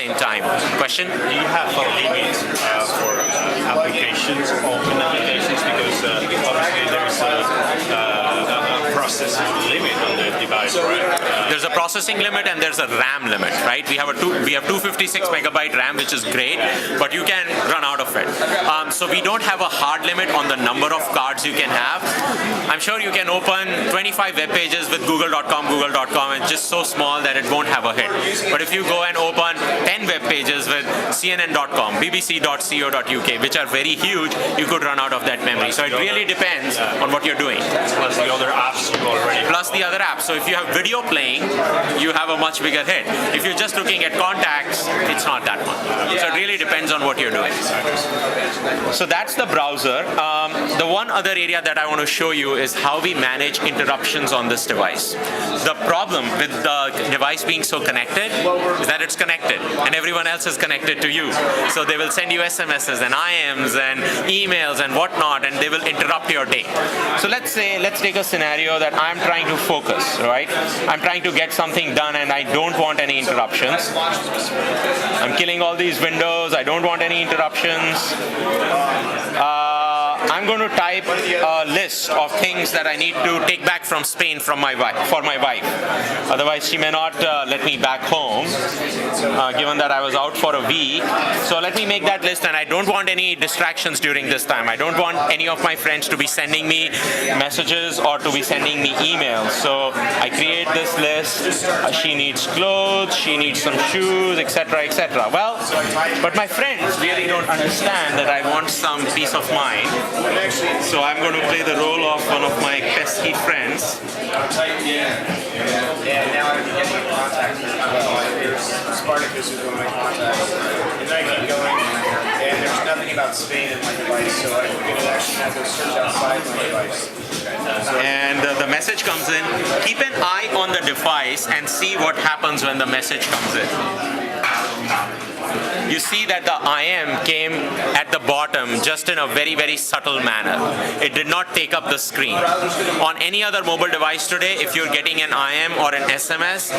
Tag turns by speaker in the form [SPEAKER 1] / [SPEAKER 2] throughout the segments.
[SPEAKER 1] same time. Question?
[SPEAKER 2] Do you have a limit for applications, open applications? Because obviously there's a processing limit on the device, right?
[SPEAKER 1] There's a processing limit and there's a RAM limit, right? We have 256 megabyte RAM, which is great, but you can run out of it. So we don't have a hard limit on the number of cards you can have. I'm sure you can open 25 web pages with google.com, it's just so small that it won't have a hit. But if you go and open 10 web pages with cnn.com, bbc.co.uk, which are very huge, you could run out of that memory. So it really depends on what you're doing.
[SPEAKER 2] Plus the other apps you already.
[SPEAKER 1] Plus the other apps. So if you have video playing, you have a much bigger hit. If you're just looking at contacts, it's not that much. So it really depends on what you're doing. So that's the browser. The one other area that I want to show you is how we manage interruptions on this device. The problem with the device being so connected is that it's connected and everyone else is connected to you. So they will send you SMSs and IMs and emails and whatnot, and they will interrupt your day. So let's take a scenario that I'm trying to focus, right? I'm trying to get something done and I don't want any interruptions. I'm killing all these windows. I don't want any interruptions. I'm going to type a list of things that I need to take back from Spain for my wife. Otherwise, she may not let me back home, given that I was out for a week. So let me make that list, and I don't want any distractions during this time. I don't want any of my friends to be sending me messages or to be sending me emails. So I create this list. She needs clothes, she needs some shoes, etc., etc. Well, but my friends really don't understand that I want some peace of mind. So I'm going to play the role of one of my pesky friends.
[SPEAKER 3] Spartacus is one of my contacts. And I keep going, and there's nothing about Spain in my device, so I figured it actually had to search outside my device.
[SPEAKER 1] And the message comes in. Keep an eye on the device and see what happens when the message comes in. You see that the IM came at the bottom just in a very, very subtle manner. It did not take up the screen. On any other mobile device today, if you're getting an IM or an SMS,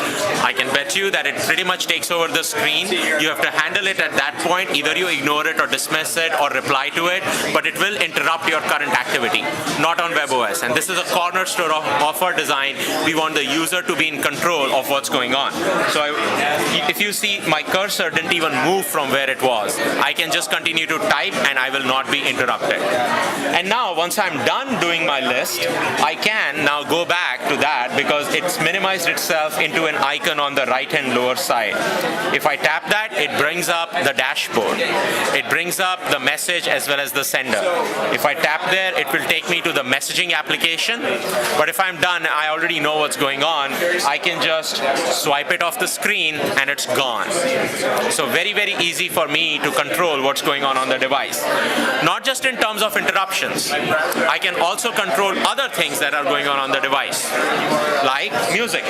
[SPEAKER 1] I can bet you that it pretty much takes over the screen. You have to handle it at that point. Either you ignore it or dismiss it or reply to it, but it will interrupt your current activity, not on WebOS. And this is a cornerstone of our design. We want the user to be in control of what's going on. So if you see, my cursor didn't even move from where it was. I can just continue to type and I will not be interrupted. And now once I'm done doing my list, I can now go back to that because it's minimized itself into an icon on the right hand lower side. If I tap that, it brings up the dashboard. It brings up the message as well as the sender. If I tap there, it will take me to the messaging application. But if I'm done, I already know what's going on. I can just swipe it off the screen and it's gone. So very, very easy for me to control what's going on the device. Not just in terms of interruptions. I can also control other things that are going on the device, like music.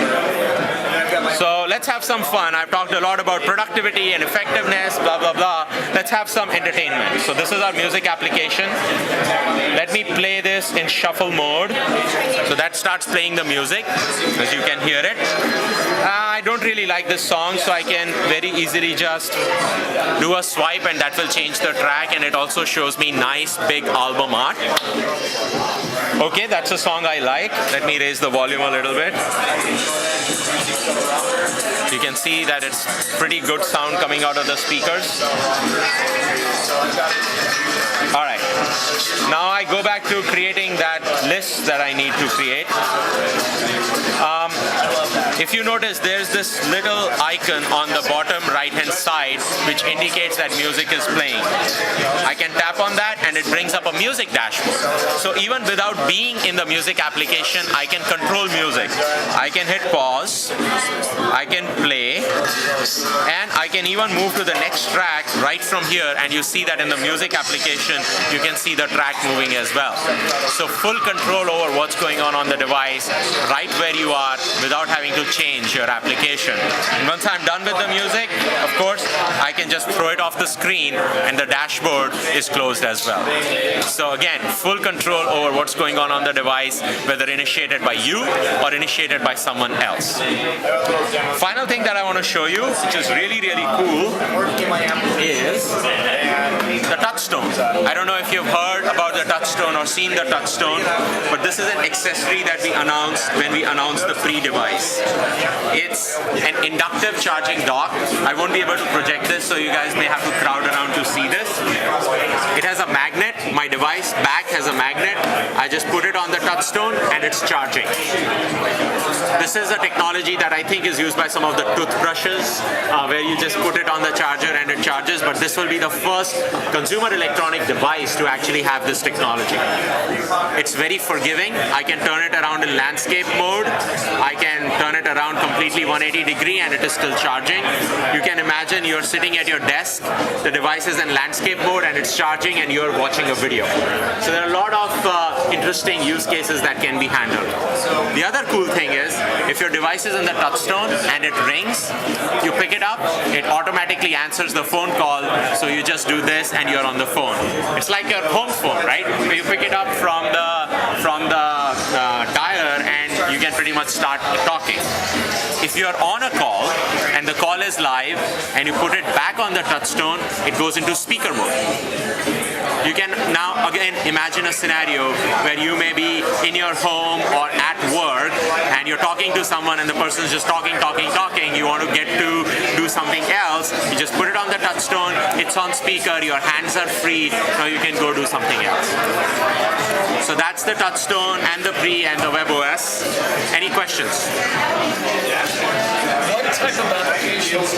[SPEAKER 1] So let's have some fun. I've talked a lot about productivity and effectiveness, blah, blah, blah. Let's have some entertainment. So this is our music application. Let me play this in shuffle mode. So that starts playing the music, as you can hear it. I don't really like this song, so I can very easily just do a swipe and that will change the track, and it also shows me nice big album art. Okay, that's a song I like. Let me raise the volume a little bit. You can see that it's pretty good sound coming out of the speakers. Alright, now I go back to creating that list that I need to create. If you notice, there's this little icon on the bottom right hand side which indicates that music is playing. I can tap on that and it brings up a music dashboard. So even without being in the music application, I can control music. I can hit pause, I can play, and I can even move to the next track right from here, and you see that in the music application you can see the track moving as well. So full control over what's going on the device, right where you are, without having to change your application. And once I'm done with the music, of course, I can just throw it off the screen and the dashboard is closed as well. So again, full control over what's going on the device, whether initiated by you or initiated by someone else. Final thing that I want to show you, which is really, really cool, is the touchstone. I don't know if you've heard about the touchstone or seen the touchstone, but this is an accessory that we announced when we announced the Pre device. It's an inductive charging dock. I won't be able to project this, so you guys may have to crowd around to see this. It has a magnet. My device back has a magnet. I just put it on the touchstone and it's charging. This is a technology that I think is used by some of the toothbrushes, where you just put it on the charger and it charges, but this will be the first consumer electronic device to actually have this technology. It's very forgiving. I can turn it around in landscape mode. I can turn it around completely 180 degree and it is still charging. You can imagine you're sitting at your desk, the device is in landscape mode and it's charging and you're watching a video. So there are a lot of interesting use cases that can be handled. The other cool thing is, if your device is in the touchstone and it rings, you pick it up, it automatically answers the phone call, so you just do this and you're on the phone. It's like your home phone, right? Where you pick it up from the dialer and you can pretty much start talking. If you're on a call and the call is live and you put it back on the touchstone, it goes into speaker mode. You can now again imagine a scenario where you may be in your home or at work and you're talking to someone and the person's just talking. You want to get to do something else, you just put it on the touchstone, it's on speaker, your hands are free, now you can go do something else. So that's the touchstone and the Pre and the WebOS. Any questions?
[SPEAKER 4] What type of applications